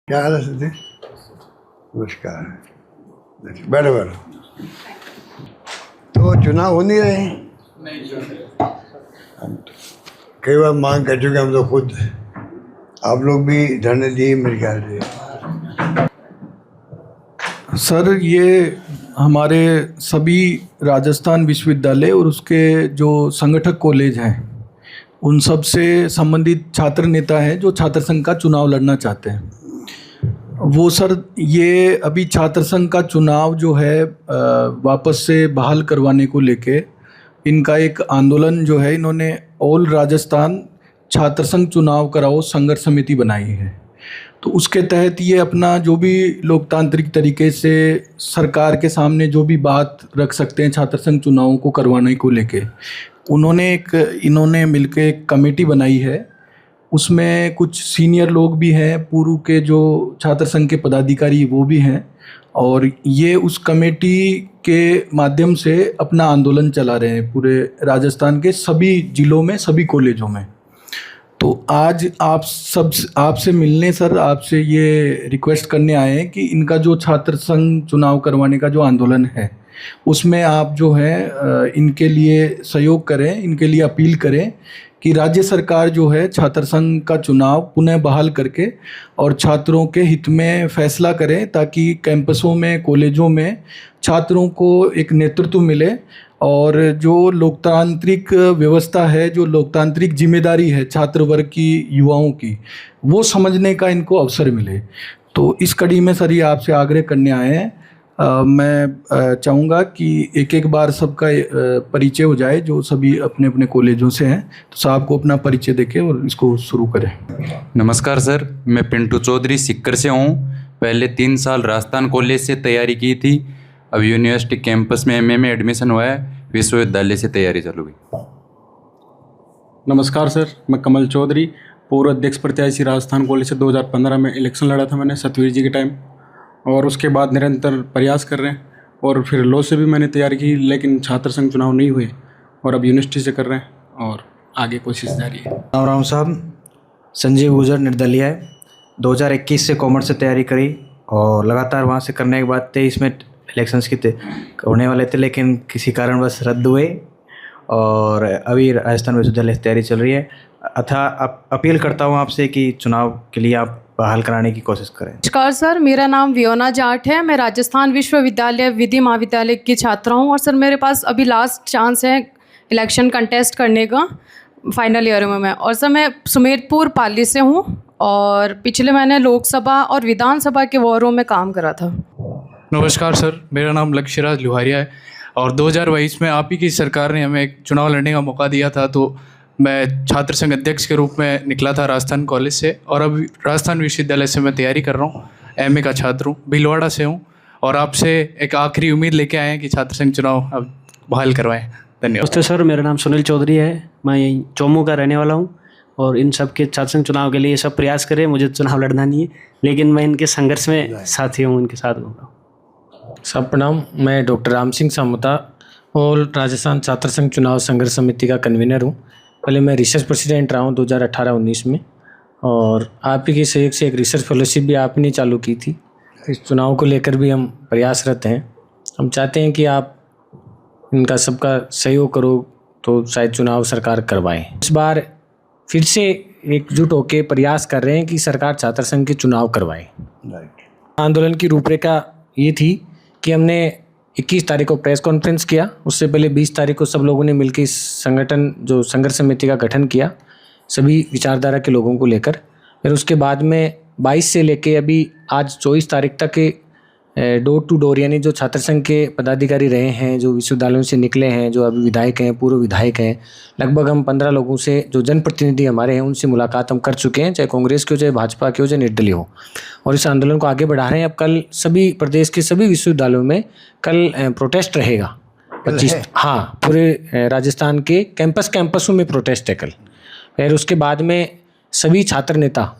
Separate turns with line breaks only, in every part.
क्या हाल है सतीश? नमस्कार, बैठो बैठो। तो चुनाव हो नहीं रहे? कई बार मांग कर चुके हम तो खुद, आप लोग भी धरने दिए मेरे ख्याल से।
सर, ये हमारे सभी राजस्थान विश्वविद्यालय और उसके जो संगठक कॉलेज हैं उन सब से संबंधित छात्र नेता हैं जो छात्र संघ का चुनाव लड़ना चाहते हैं। वो सर, ये अभी छात्र संघ का चुनाव जो है वापस से बहाल करवाने को लेके इनका एक आंदोलन जो है, इन्होंने ऑल राजस्थान छात्र संघ चुनाव कराओ संघर्ष समिति बनाई है। तो उसके तहत ये अपना जो भी लोकतांत्रिक तरीके से सरकार के सामने जो भी बात रख सकते हैं छात्र संघ चुनावों को करवाने को लेके, इन्होंने मिलकर एक कमेटी बनाई है। उसमें कुछ सीनियर लोग भी हैं, पूर्व के जो छात्र संघ के पदाधिकारी वो भी हैं, और ये उस कमेटी के माध्यम से अपना आंदोलन चला रहे हैं पूरे राजस्थान के सभी जिलों में, सभी कॉलेजों में। तो आज आपसे मिलने सर, आपसे ये रिक्वेस्ट करने आए हैं कि इनका जो छात्र संघ चुनाव करवाने का जो आंदोलन है उसमें आप जो है इनके लिए सहयोग करें, इनके लिए अपील करें कि राज्य सरकार जो है छात्र संघ का चुनाव पुनः बहाल करके और छात्रों के हित में फैसला करें, ताकि कैंपसों में, कॉलेजों में छात्रों को एक नेतृत्व मिले और जो लोकतांत्रिक व्यवस्था है, जो लोकतांत्रिक जिम्मेदारी है छात्र वर्ग की, युवाओं की, वो समझने का इनको अवसर मिले। तो इस कड़ी में सर ये आपसे आग्रह करने आए हैं। मैं चाहूँगा कि एक एक बार सबका परिचय हो जाए, जो सभी अपने अपने कॉलेजों से हैं। तो साहब को अपना परिचय देके और इसको शुरू करें।
नमस्कार सर, मैं पिंटू चौधरी सिक्कर से हूँ। पहले 3 साल राजस्थान कॉलेज से तैयारी की थी, अब यूनिवर्सिटी कैंपस में एमए में एडमिशन हुआ है, विश्वविद्यालय से तैयारी चालू हुई।
नमस्कार सर, मैं कमल चौधरी, पूर्व अध्यक्ष प्रत्याशी राजस्थान कॉलेज से 2015 में इलेक्शन लड़ा था मैंने सतवीर जी के टाइम, और उसके बाद निरंतर प्रयास कर रहे हैं। और फिर लॉ से भी मैंने तैयारी की, लेकिन छात्र संघ चुनाव नहीं हुए, और अब यूनिवर्सिटी से कर रहे हैं और आगे कोशिश जारी है।
राम साहब, संजीव गुजर निर्दलीय है। 2021 से कॉमर्स से तैयारी करी और लगातार वहाँ से करने के बाद 23 में इलेक्शंस की होने वाले थे, लेकिन किसी कारणवश रद्द हुए और अभी राजस्थान विश्वविद्यालय से तैयारी चल रही है। अतः अपील करता हूँ आपसे कि चुनाव के लिए आप बहाल कराने की कोशिश करें।
नमस्कार सर, मेरा नाम वियोना जाट है। मैं राजस्थान विश्वविद्यालय विधि महाविद्यालय की छात्रा हूँ, और सर मेरे पास अभी लास्ट चांस है इलेक्शन कंटेस्ट करने का फाइनल ईयर में मैं। और सर मैं सुमेरपुर पाली से हूँ, और पिछले मैंने लोकसभा और विधानसभा के वारों में काम करा था।
नमस्कार सर, मेरा नाम लक्ष्यराज लुहारिया है, और 2022 में आप ही की सरकार ने हमें एक चुनाव लड़ने का मौका दिया था, तो मैं छात्र संघ अध्यक्ष के रूप में निकला था राजस्थान कॉलेज से, और अब राजस्थान विश्वविद्यालय से मैं तैयारी कर रहा हूँ। एमए का छात्र हूँ, भीलवाड़ा से हूँ, और आपसे एक आखिरी उम्मीद लेके आए हैं कि छात्र संघ चुनाव अब बहाल करवाएं। धन्यवाद।
नमस्ते सर, मेरा नाम सुनील चौधरी है, मैं यहीं चौमू का रहने वाला हूँ, और इन सब के छात्र संघ चुनाव के लिए सब प्रयास करें। मुझे चुनाव लड़ना नहीं है, लेकिन मैं इनके संघर्ष में साथी हूँ, इनके साथ घूम रहा हूँ।
सब प्रणाम, मैं डॉक्टर राम सिंह सामुता और राजस्थान छात्र संघ चुनाव संघर्ष समिति का कन्वीनर हूँ। पहले मैं रिसर्च प्रेसिडेंट रहा हूँ 2018-19 में, और आप ही के सहयोग से एक रिसर्च फेलोशिप भी आपने चालू की थी। इस चुनाव को लेकर भी हम प्रयासरत हैं। हम चाहते हैं कि आप इनका सबका सहयोग करो तो शायद चुनाव सरकार करवाए। इस बार फिर से एकजुट होकर प्रयास कर रहे हैं कि सरकार छात्र संघ के चुनाव करवाए। आंदोलन की रूपरेखा ये थी कि हमने 21 तारीख को प्रेस कॉन्फ्रेंस किया, उससे पहले 20 तारीख को सब लोगों ने मिलकर इस संगठन जो संघर्ष समिति का गठन किया, सभी विचारधारा के लोगों को लेकर। फिर उसके बाद में 22 से लेके अभी आज 24 तारीख तक के डोर टू डोर, यानी जो छात्र संघ के पदाधिकारी रहे हैं, जो विश्वविद्यालयों से निकले हैं, जो अभी विधायक हैं, पूर्व विधायक हैं, लगभग हम 15 लोगों से, जो जनप्रतिनिधि हमारे हैं, उनसे मुलाकात हम कर चुके हैं, चाहे कांग्रेस के हो, चाहे भाजपा के हो, चाहे निर्दलीय हो, और इस आंदोलन को आगे बढ़ा रहे हैं। अब कल सभी प्रदेश के सभी विश्वविद्यालयों में कल प्रोटेस्ट रहेगा 25, हाँ, पूरे राजस्थान के कैंपसों में प्रोटेस्ट है कल। फिर उसके बाद में सभी छात्र नेता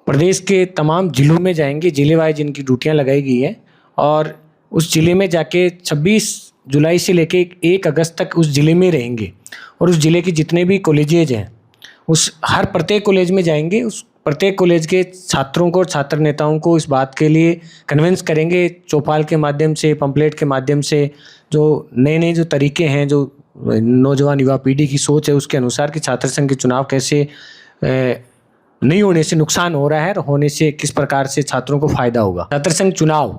प्रदेश के तमाम जिलों में जाएंगे, जिले वाइज जिनकी ड्यूटियां लगाई गई है, और उस जिले में जाके 26 जुलाई से लेके 1 अगस्त तक उस जिले में रहेंगे, और उस जिले के जितने भी कॉलेजेज हैं उस हर प्रत्येक कॉलेज में जाएंगे, उस प्रत्येक कॉलेज के छात्रों को और छात्र नेताओं को इस बात के लिए कन्विंस करेंगे, चौपाल के माध्यम से, पंपलेट के माध्यम से, जो नए नए जो तरीके हैं, जो नौजवान युवा पीढ़ी की सोच है उसके अनुसार कि छात्र संघ के चुनाव कैसे नहीं होने से नुकसान हो रहा है और होने से किस प्रकार से छात्रों को फायदा होगा। छात्र संघ चुनाव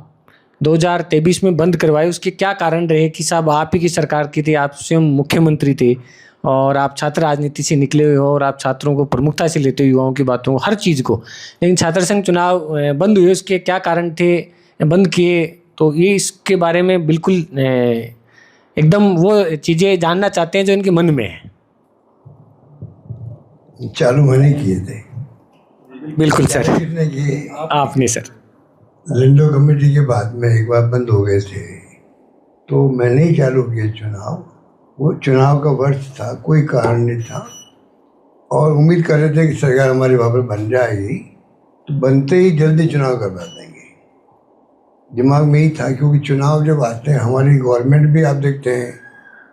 2023 में बंद करवाए, उसके क्या कारण रहे कि साहब आप ही की सरकार की थी, आप स्वयं मुख्यमंत्री थे और आप छात्र राजनीति से निकले हुए हो और आप छात्रों को प्रमुखता से लेते हो, युवाओं की बातों को, हर चीज़ को, लेकिन छात्र संघ चुनाव बंद हुए, उसके क्या कारण थे बंद किए? तो ये इसके बारे में बिल्कुल एकदम वो चीज़ें जानना चाहते हैं जो इनके मन में है।
चालू मैंने किए थे।
बिल्कुल सर,
किसने किए?
आपने सर।
लिंडो कमेटी के बाद में एक बार बंद हो गए थे, तो मैंने ही चालू किए चुनाव। वो चुनाव का वर्ष था, कोई कारण नहीं था, और उम्मीद कर रहे थे कि सरकार हमारी वापस बन जाएगी, तो बनते ही जल्दी चुनाव करवा देंगे। दिमाग में ही था, क्योंकि चुनाव जब आते हैं, हमारी गवर्नमेंट भी आप देखते हैं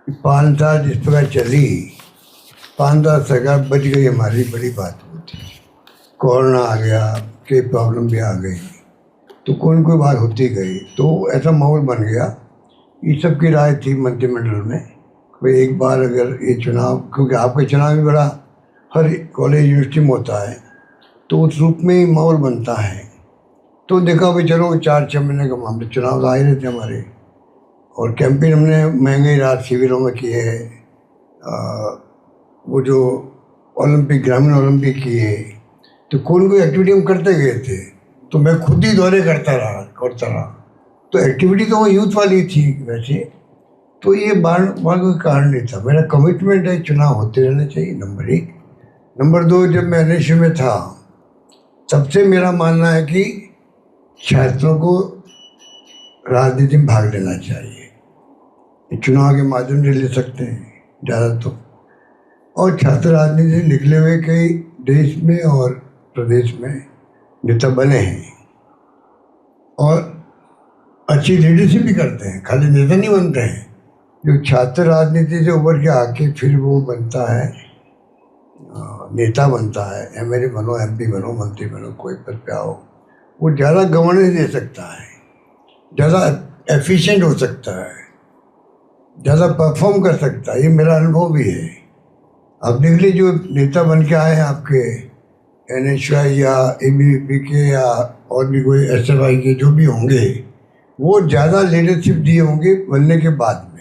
कि 5 साल जिस प्रकार चली, 5 साल सरकार बच गई, हमारी बड़ी बात होती। कोरोना आ गया, कई प्रॉब्लम भी आ गई, तो कोई बात होती गई, तो ऐसा माहौल बन गया। ये सब की राय थी मंत्रिमंडल में, भाई एक बार अगर ये चुनाव, क्योंकि आपका चुनाव भी बड़ा हर कॉलेज यूनिवर्सिटी में होता है, तो उस रूप में ही माहौल बनता है। तो देखा भाई चलो 4-6 महीने का मामले, चुनाव तो आ ही रहे थे हमारे, और कैंपेन हमने महंगे रात शिविरों में किए हैं, वो जो ओलंपिक, ग्रामीण ओलंपिक किए, तो कोई एक्टिविटी हम करते गए थे। तो मैं खुद ही दौरे करता रहा, तो एक्टिविटी तो वो यूथ वाली थी वैसे, तो ये बार कोई कारण नहीं था। मेरा कमिटमेंट है चुनाव होते रहने चाहिए, नंबर 1। नंबर 2, जब मैं NSU में था, तब से मेरा मानना है कि छात्रों को राजनीति में भाग लेना चाहिए। चुनाव के माध्यम से ले सकते हैं ज़्यादा तो, और छात्र राजनीति से निकले हुए कई देश में और प्रदेश में नेता बने हैं, और अच्छी लीडरशिप भी करते हैं, खाली नेता नहीं बनते हैं। जो छात्र राजनीति से उभर के आके फिर वो बनता है, नेता बनता है, MLA बनो, MP बनो, मंत्री बनो, कोई पद पे आओ, वो ज़्यादा गवर्नेंस दे सकता है, ज़्यादा एफिशिएंट हो सकता है, ज़्यादा परफॉर्म कर सकता है। ये मेरा अनुभव भी है। अब देख लीजिए, जो नेता बन के आए हैं आपके NSY या ABVP के या और भी कोई SFI के जो भी होंगे, वो ज़्यादा लीडरशिप दिए होंगे बनने के बाद में,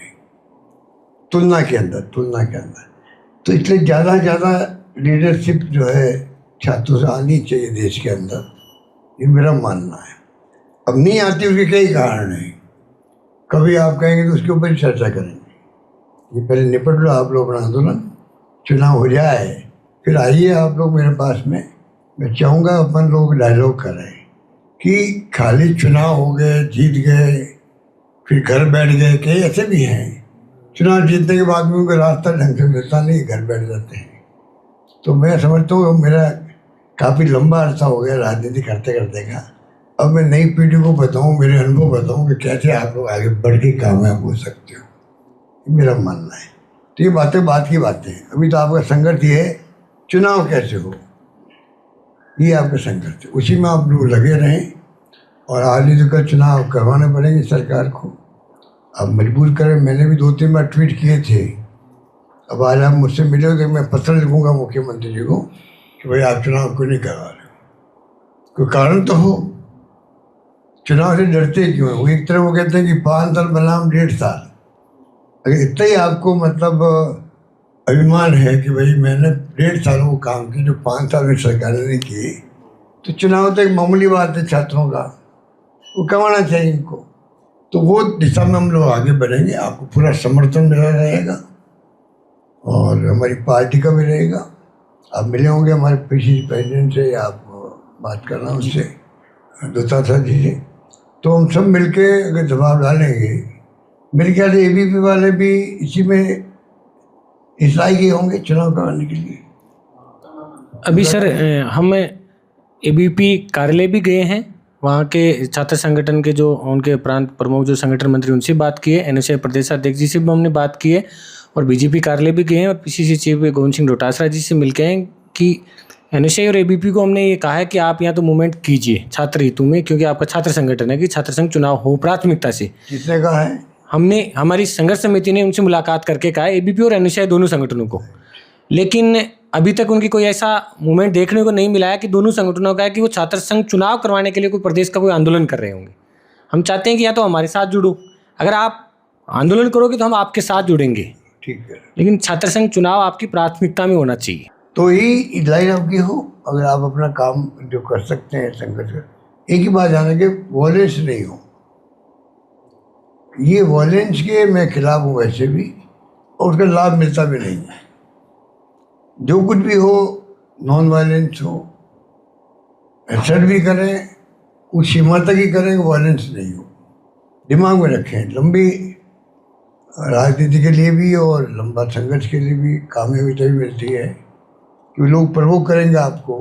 तुलना के अंदर। तो इसलिए ज़्यादा लीडरशिप जो है छात्रों से आनी चाहिए देश के अंदर, ये मेरा मानना है। अब नहीं आती, उसके कई कारण हैं, कभी आप कहेंगे तो उसके ऊपर ही चर्चा करेंगे। ये पहले निपट लो आप लोग अपना आंदोलन, चुनाव हो जाए, फिर आइए आप लोग मेरे पास में। मैं चाहूँगा अपन लोग डायलॉग करें कि खाली चुनाव हो गए, जीत गए, फिर घर बैठ गए, कई ऐसे भी हैं चुनाव जीतने के बाद में उनको रास्ता ढंग से मिलता नहीं, घर बैठ जाते हैं। तो मैं समझता हूँ मेरा काफ़ी लंबा अर्सा हो गया राजनीति करते करते का। अब मैं नई पीढ़ी को बताऊँ, मेरे अनुभव बताऊँ कि कैसे आप लोग आगे बढ़ के कामयाब हो सकते हो, मेरा मानना है। तो ये बातें बात की बातें हैं। अभी तो आपका संघर्ष ये है चुनाव कैसे हो, ये आपका संघर्ष है, उसी में आप लोग लगे रहें। और आज ही तो चुनाव करवाने पड़ेंगे सरकार को, अब मजबूर करें। मैंने भी 2-3 बार ट्वीट किए थे। अब आज आप मुझसे मिले तो मैं पत्र लिखूँगा मुख्यमंत्री जी को कि भाई आप चुनाव क्यों नहीं करवा रहे, कोई कारण तो हो। चुनाव से डरते क्यों हैं? वो एक तरह वो कहते हैं कि 5 साल बनाम 1.5 साल। अगर इतना ही आपको मतलब अभिमान है कि भाई मैंने 1.5 सालों को काम किया जो 5 साल में सरकार ने किए, तो चुनाव तो एक मामूली बात है छात्रों का, वो करवाना चाहिए इनको। तो वो दिशा में हम लोग आगे बढ़ेंगे, आपको पूरा समर्थन मिला रहेगा और हमारी पार्टी का भी रहेगा। आप मिले होंगे हमारे PCC प्रेसिडेंट से, आप बात करना उससे, दोतारा जी से, तो हम सब मिलके अगर दबाव डालेंगे, मेरे ख्याल से ABP वाले भी इसी में हिस्सा ही होंगे चुनाव कराने के लिए।
अभी सर हम ABP कार्यालय भी गए हैं, वहाँ के छात्र संगठन के जो उनके प्रांत प्रमुख जो संगठन मंत्री उनसे बात की है, NSY प्रदेशाध्यक्ष जी से भी हमने बात की है, और BJP कार्यालय भी गए हैं और PCC चीफ गोविंद सिंह डोटासरा जी से मिल के हैं कि एनएसआई और एबीपी को हमने ये कहा है कि आप यहाँ तो मूवमेंट कीजिए छात्र हितों में, क्योंकि आपका छात्र संगठन है कि छात्र संघ चुनाव हो प्राथमिकता से।
किसने कहा है?
हमने, हमारी संघर्ष समिति ने उनसे मुलाकात करके कहा है, एबीपी और एनएसआई दोनों संगठनों को, लेकिन अभी तक उनकी कोई ऐसा मूवमेंट देखने को नहीं मिला है कि दोनों संगठनों का है कि वो छात्र संघ चुनाव करवाने के लिए कोई प्रदेश का कोई आंदोलन कर रहे होंगे। हम चाहते हैं कि या तो हमारे साथ जुड़ो, अगर आप आंदोलन करोगे तो हम आपके साथ जुड़ेंगे,
ठीक है,
लेकिन छात्र संघ चुनाव आपकी प्राथमिकता में होना चाहिए।
तो ही लाइन आपकी हो। अगर आप अपना काम जो कर सकते हैं संगठन कर, एक ही बात जाने के वॉयलेंस नहीं हो। ये वॉयलेंस के मैं खिलाफ हूँ वैसे भी, और उसका लाभ मिलता भी नहीं है। जो कुछ भी हो नॉन वायलेंस हो, असर भी करें उस सीमा तक ही करें, वायलेंस नहीं हो। दिमाग में रखें, लंबी राजनीति के लिए भी और लंबा संघर्ष के लिए भी कामयाबी तभी मिलती है कि लोग प्रवोक करेंगे आपको,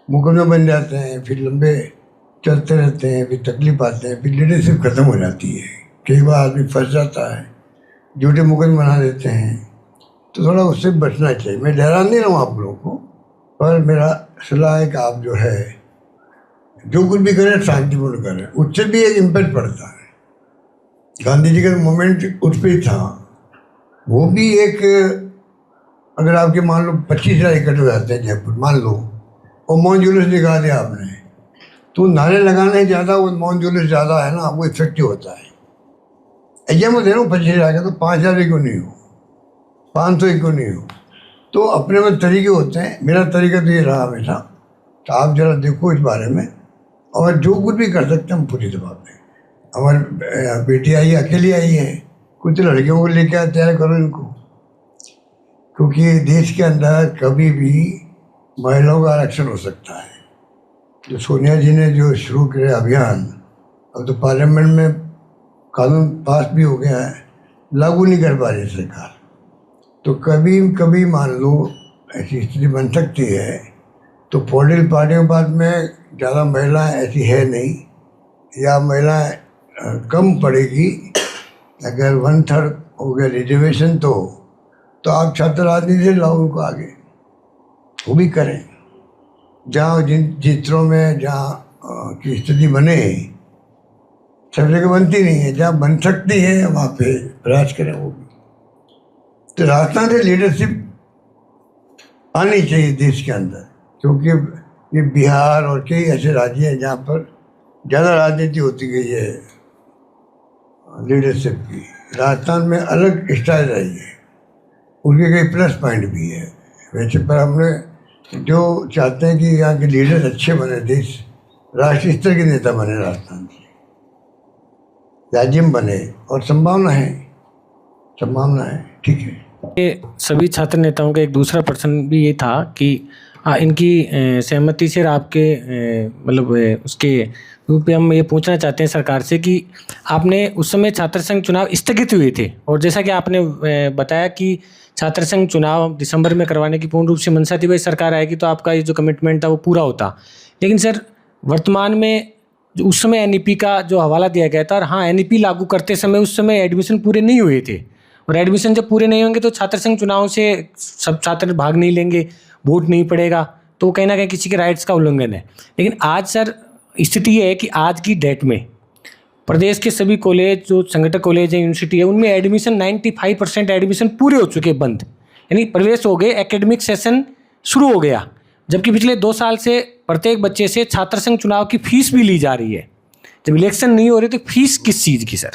मुकदमे बन जाते हैं, फिर लंबे चलते रहते हैं, फिर तकलीफ आते हैं, फिर लीडरशिप खत्म हो जाती है। कई बार आदमी फंस जाता है, झूठे मुकदमे बना देते हैं, तो थोड़ा उससे बचना चाहिए। मैं डरा नहीं रहा हूँ आप लोगों को, पर मेरा सलाह है कि आप जो है जो कुछ भी करें शांतिपूर्ण करें। उससे भी एक इम्पैक्ट पड़ता है। गांधी जी का मोमेंट उस पर ही था, वो भी एक, अगर आपके मान लो 25,000 इकट्ठे हो जाते हैं जयपुर मान लो, और मौन जुलूस निकाल दिया आपने, तो नारे लगाने ज़्यादा वो मौन जुलूस ज़्यादा है ना, वो इफेक्टिव होता है। ऐसा मैं दे रहा हूँ 25,000 का, तो 5,000 क्यों नहीं हो, 500 क्यों नहीं हो। तो अपने में तरीके होते हैं। मेरा तरीका तो ये रहा हमेशा। तो आप जरा देखो इस बारे में, और जो कुछ भी कर सकते हैं हम पूरी दबाव दें। हमारी बेटी आई, अकेली आई है, कुछ लड़कियों को लेकर आए, तैयार करो इनको, क्योंकि देश के अंदर कभी भी महिलाओं का आरक्षण हो सकता है। जो सोनिया जी ने जो शुरू किया अभियान, अब तो पार्लियामेंट में कानून पास भी हो गया है, लागू नहीं कर पा रही सरकार। तो कभी कभी मान लो ऐसी स्थिति बन सकती है, तो पॉलिटिकल पार्टियों के पास में ज़्यादा महिलाएं ऐसी है नहीं, या महिलाएं कम पड़ेगी। अगर 1/3 हो गया रिजर्वेशन, तो आप छात्र राजनीति से लाओ उनको आगे, वो भी करें। जहाँ जिन क्षेत्रों में जहाँ की स्थिति बने, सब जगह बनती नहीं है, जहाँ बन सकती है वहाँ पे प्रयास करें वो भी। तो राजस्थान से लीडरशिप आनी चाहिए देश के अंदर, क्योंकि ये बिहार और कई ऐसे राज्य हैं जहाँ पर ज़्यादा राजनीति होती गई है लीडरशिप की। राजस्थान में अलग स्टाइल रही है, उनके कई प्लस पॉइंट भी है वैसे, पर हमने जो चाहते हैं कि यहाँ के लीडर अच्छे बने, देश राष्ट्रीय स्तर के नेता बने, राजस्थान से राज्य में बने, और संभावना है ठीक है।
ये सभी छात्र नेताओं का एक दूसरा प्रश्न भी ये था कि इनकी सहमति से आपके मतलब उसके रूप में हम ये पूछना चाहते हैं सरकार से कि आपने उस समय छात्र संघ चुनाव स्थगित हुए थे, और जैसा कि आपने बताया कि छात्र संघ चुनाव दिसंबर में करवाने की पूर्ण रूप से मंशा थी, भाई सरकार आएगी तो आपका ये जो कमिटमेंट था वो पूरा होता। लेकिन सर वर्तमान में जो उस समय एनईपी का जो हवाला दिया गया था, और हाँ एनईपी लागू करते समय उस समय एडमिशन पूरे नहीं हुए थे, और एडमिशन जब पूरे नहीं होंगे तो छात्र संघ चुनाव से सब छात्र भाग नहीं लेंगे, वोट नहीं पड़ेगा, तो कहीं ना कहीं किसी के राइट्स का उल्लंघन है। लेकिन आज सर स्थिति ये है कि आज की डेट में प्रदेश के सभी कॉलेज, जो संगठक कॉलेज है, यूनिवर्सिटी है, उनमें एडमिशन 95% एडमिशन पूरे हो चुके बंद, यानी प्रवेश हो गए, एकेडमिक सेशन शुरू हो गया। जबकि पिछले 2 साल से प्रत्येक बच्चे से छात्र संघ चुनाव की फीस भी ली जा रही है। जब इलेक्शन नहीं हो रही तो फीस किस चीज़ की सर?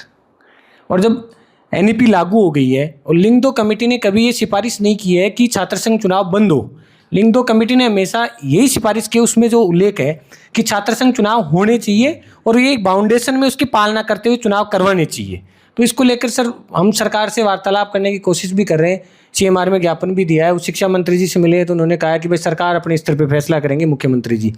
और जब एनईपी लागू हो गई है, और लिंग 2 कमेटी ने कभी ये सिफारिश नहीं की है कि छात्र संघ चुनाव बंद हो। लिंग 2 कमेटी ने हमेशा यही सिफारिश की, उसमें जो उल्लेख है कि छात्र संघ चुनाव होने चाहिए और ये एक बाउंडेशन में उसकी पालना करते हुए चुनाव करवाने चाहिए। तो इसको लेकर सर हम सरकार से वार्तालाप करने की कोशिश भी कर रहे हैं, सीएमआर में ज्ञापन भी दिया है। वो शिक्षा मंत्री जी से मिले तो उन्होंने कहा कि भाई सरकार अपने स्तर पर फैसला करेंगे, मुख्यमंत्री जी,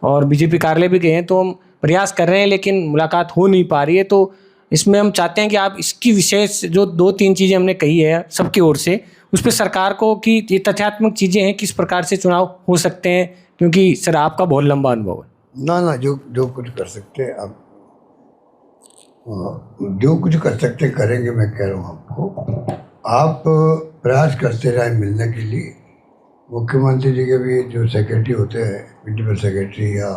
और बीजेपी कार्यालय भी गए हैं, तो हम प्रयास कर रहे हैं लेकिन मुलाकात हो नहीं पा रही है। तो इसमें हम चाहते हैं कि आप इसकी विशेष जो 2-3 चीज़ें हमने कही है सबकी ओर से, उस पर सरकार को कि ये तथ्यात्मक चीज़ें हैं, किस प्रकार से चुनाव हो सकते हैं, क्योंकि सर आपका बहुत लंबा अनुभव है।
ना जो कुछ कर सकते हैं आप, जो कुछ कर सकते हैं करेंगे। मैं कह रहा हूँ आपको, आप प्रयास करते रहे मिलने के लिए, मुख्यमंत्री जी के भी जो सेक्रेटरी होते हैं, प्रिंसिपल सेक्रेटरी या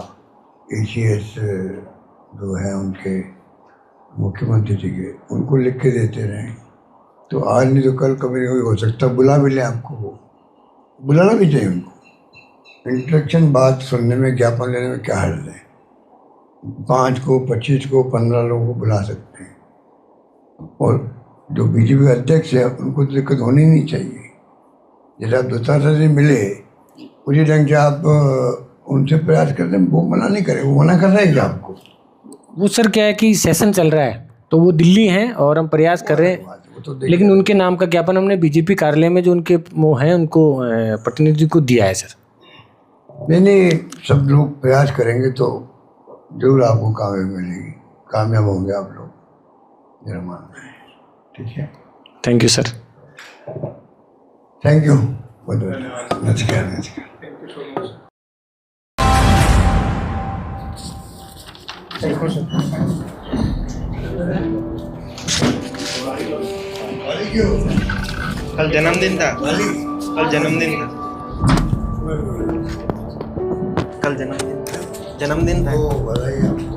ACS जो हैं उनके, मुख्यमंत्री जी के, उनको लिख के देते रहें तो आज नहीं तो कल कभी नहीं हो सकता बुला भी लें आपको, वो बुलाना भी चाहिए उनको। इंट्रैक्शन बात सुनने में, ज्ञापन लेने में क्या हर्ज है? 5 को 25 को 15 लोगों को बुला सकते हैं, और जो BJP के अध्यक्ष है उनको तो दिक्कत होनी नहीं चाहिए। जैसे आप दूसरा से मिले उसी ढंग से आप उनसे प्रयास करते हैं, वो मना नहीं करें, वो मना कर रहे हैं क्या आपको?
वो सर क्या है कि सेशन चल रहा है तो वो दिल्ली हैं और हम प्रयास कर रहे हैं,
वो तो
लेकिन उनके नाम का ज्ञापन हमने BJP कार्यालय में जो उनके वो हैं उनको प्रतिनिधि को दिया है सर।
नहीं, सब लोग प्रयास करेंगे तो जरूर आपको कामयाबी मिलेगी, कामयाब होंगे आप लोग, मेरा मानना है। ठीक है,
thank you sir.
Thank you, बहुत बहुत नमस्कार नमस्कार।
कल जन्मदिन था, कल जन्मदिन था, कल जन्मदिन था,
ओ, बधाई आपको।